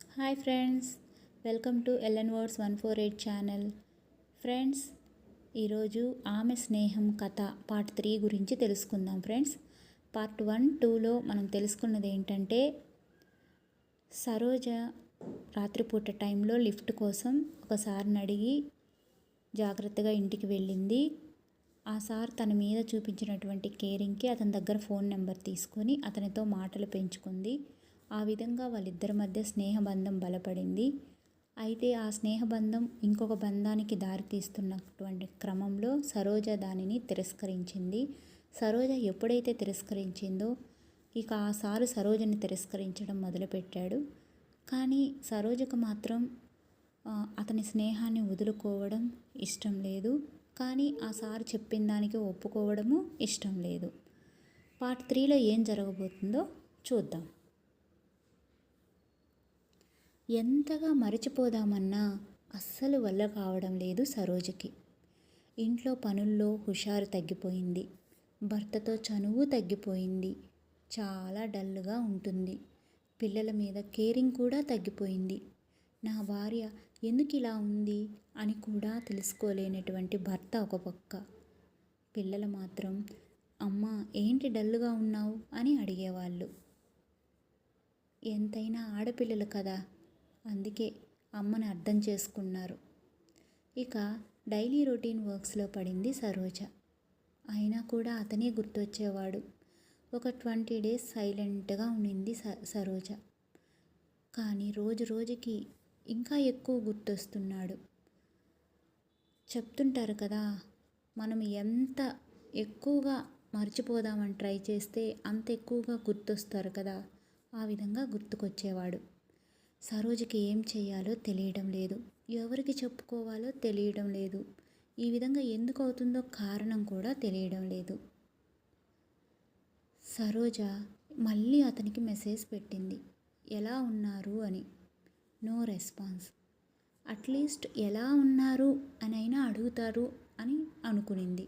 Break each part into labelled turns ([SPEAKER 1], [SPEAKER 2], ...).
[SPEAKER 1] Hi friends, welcome to LN words 148 channel. Friends, ఈరోజు ఆమె స్నేహం కథ పార్ట్ 3 గురించి తెలుసుకుందాం. ఫ్రెండ్స్, పార్ట్ 1, 2లో మనం తెలుసుకున్నది ఏంటంటే, సరోజ రాత్రిపూట టైంలో లిఫ్ట్ కోసం ఒక సార్ని అడిగి జాగ్రత్తగా ఇంటికి వెళ్ళింది. ఆ సార్ తన మీద చూపించినటువంటి కేరింగ్కి అతని దగ్గర ఫోన్ నెంబర్ తీసుకొని అతనితో మాటలు పెంచుకుంది. ఆ విధంగా వాళ్ళిద్దరి మధ్య స్నేహబంధం బలపడింది. అయితే ఆ స్నేహబంధం ఇంకొక బంధానికి దారితీస్తున్నటువంటి క్రమంలో సరోజ దానిని తిరస్కరించింది. సరోజ ఎప్పుడైతే తిరస్కరించిందో ఇక ఆ సారు సరోజని తిరస్కరించడం మొదలుపెట్టాడు. కానీ సరోజకు మాత్రం అతని స్నేహాన్ని వదులుకోవడం ఇష్టం లేదు. కానీ ఆ సారు చెప్పిన దానికి ఒప్పుకోవడము ఇష్టం లేదు. పార్ట్ 3లో ఏం జరగబోతుందో చూద్దాం. ఎంతగా మరచిపోదామన్నా అస్సలు వల్ల కావడం లేదు సరోజకి. ఇంట్లో పనుల్లో హుషారు తగ్గిపోయింది. భర్తతో చనువు తగ్గిపోయింది. చాలా డల్గా ఉంటుంది. పిల్లల మీద కేరింగ్ కూడా తగ్గిపోయింది. నా భార్య ఎందుకు ఇలా ఉంది అని కూడా తెలుసుకోలేనటువంటి భర్త ఒక పక్క. పిల్లలు మాత్రం అమ్మ ఏంటి డల్గా ఉన్నావు అని అడిగేవాళ్ళు. ఎంతైనా ఆడపిల్లలు కదా, అందుకే అమ్మని అర్థం చేసుకున్నారు. ఇక డైలీ రొటీన్ వర్క్స్లో పడింది సరోజ. అయినా కూడా అతనే గుర్తొచ్చేవాడు. ఒక 20 days సైలెంట్గా ఉండింది సరోజ. కానీ రోజు రోజుకి ఇంకా ఎక్కువ గుర్తొస్తున్నాడు. చెప్తుంటారు కదా, మనం ఎంత ఎక్కువగా మర్చిపోదామని ట్రై చేస్తే అంత ఎక్కువగా గుర్తొస్తారు కదా, ఆ విధంగా గుర్తుకొచ్చేవాడు. సరోజకి ఏం చేయాలో తెలియడం లేదు, ఎవరికి చెప్పుకోవాలో తెలియడం లేదు. ఈ విధంగా ఎందుకు అవుతుందో కారణం కూడా తెలియడం లేదు. సరోజ మళ్ళీ అతనికి మెసేజ్ పెట్టింది, ఎలా ఉన్నారు అని. No response. అట్లీస్ట్ ఎలా ఉన్నారు అని అయినా అడుగుతారు అని అనుకునింది.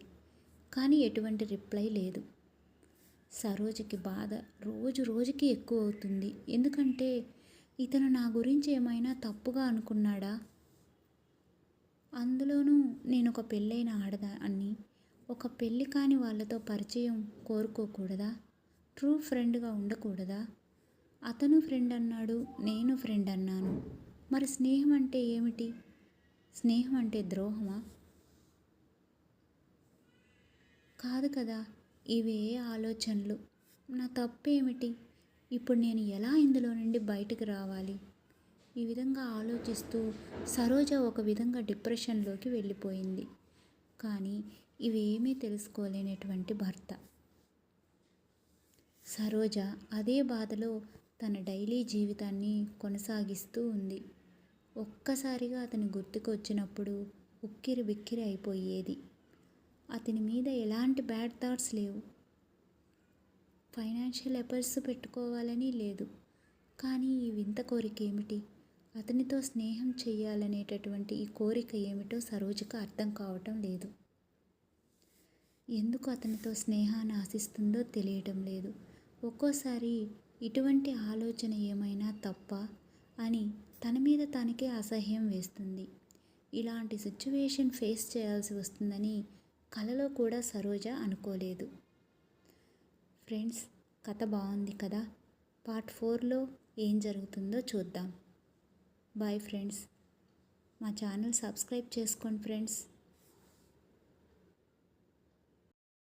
[SPEAKER 1] కానీ ఎటువంటి రిప్లై లేదు. సరోజకి బాధ రోజు రోజుకి ఎక్కువ అవుతుంది. ఎందుకంటే ఇతను నా గురించి ఏమైనా తప్పుగా అనుకున్నాడా? అందులోనూ నేను ఒక పెళ్ళైన ఆడదాన్ని, ఒక పెళ్ళి కాని వాళ్ళతో పరిచయం కోరుకోకూడదా? ట్రూ ఫ్రెండ్గా ఉండకూడదా? అతను ఫ్రెండ్ అన్నాడు, నేను ఫ్రెండ్ అన్నాను. మరి స్నేహం అంటే ఏమిటి? స్నేహం అంటే ద్రోహమా? కాదు కదా. ఇవే ఆలోచనలు. నా తప్పేమిటి? ఇప్పుడు నేను ఎలా ఇందులో నుండి బయటకు రావాలి? ఈ విధంగా ఆలోచిస్తూ సరోజ ఒక విధంగా డిప్రెషన్లోకి వెళ్ళిపోయింది. కానీ ఇవేమీ తెలుసుకోలేనటువంటి భర్త. సరోజ అదే బాధలో తన డైలీ జీవితాన్ని కొనసాగిస్తూ ఉంది. ఒక్కసారిగా అతని గుర్తుకు వచ్చినప్పుడు ఉక్కిరి బిక్కిరి అయిపోయేది. అతని మీద ఎలాంటి బ్యాడ్ థాట్స్ లేవు. ఫైనాన్షియల్ ఎఫర్ట్స్ పెట్టుకోవాలని లేదు. కానీ ఈ వింత కోరిక ఏమిటి? అతనితో స్నేహం చెయ్యాలనేటటువంటి ఈ కోరిక ఏమిటో సరోజకు అర్థం కావటం లేదు. ఎందుకు అతనితో స్నేహాన్ని ఆశిస్తుందో తెలియటం లేదు. ఒక్కోసారి ఇటువంటి ఆలోచన ఏమైనా తప్ప అని తన మీద తనకే అసహ్యం వేస్తుంది. ఇలాంటి సిచ్యువేషన్ ఫేస్ చేయాల్సి వస్తుందని కలలో కూడా సరోజ అనుకోలేదు. ఫ్రెండ్స్, కథ బాగుంది కదా. పార్ట్ 4లో ఏం జరుగుతుందో చూద్దాం. Bye friends. మా ఛానల్ సబ్స్క్రైబ్ చేసుకోండి ఫ్రెండ్స్.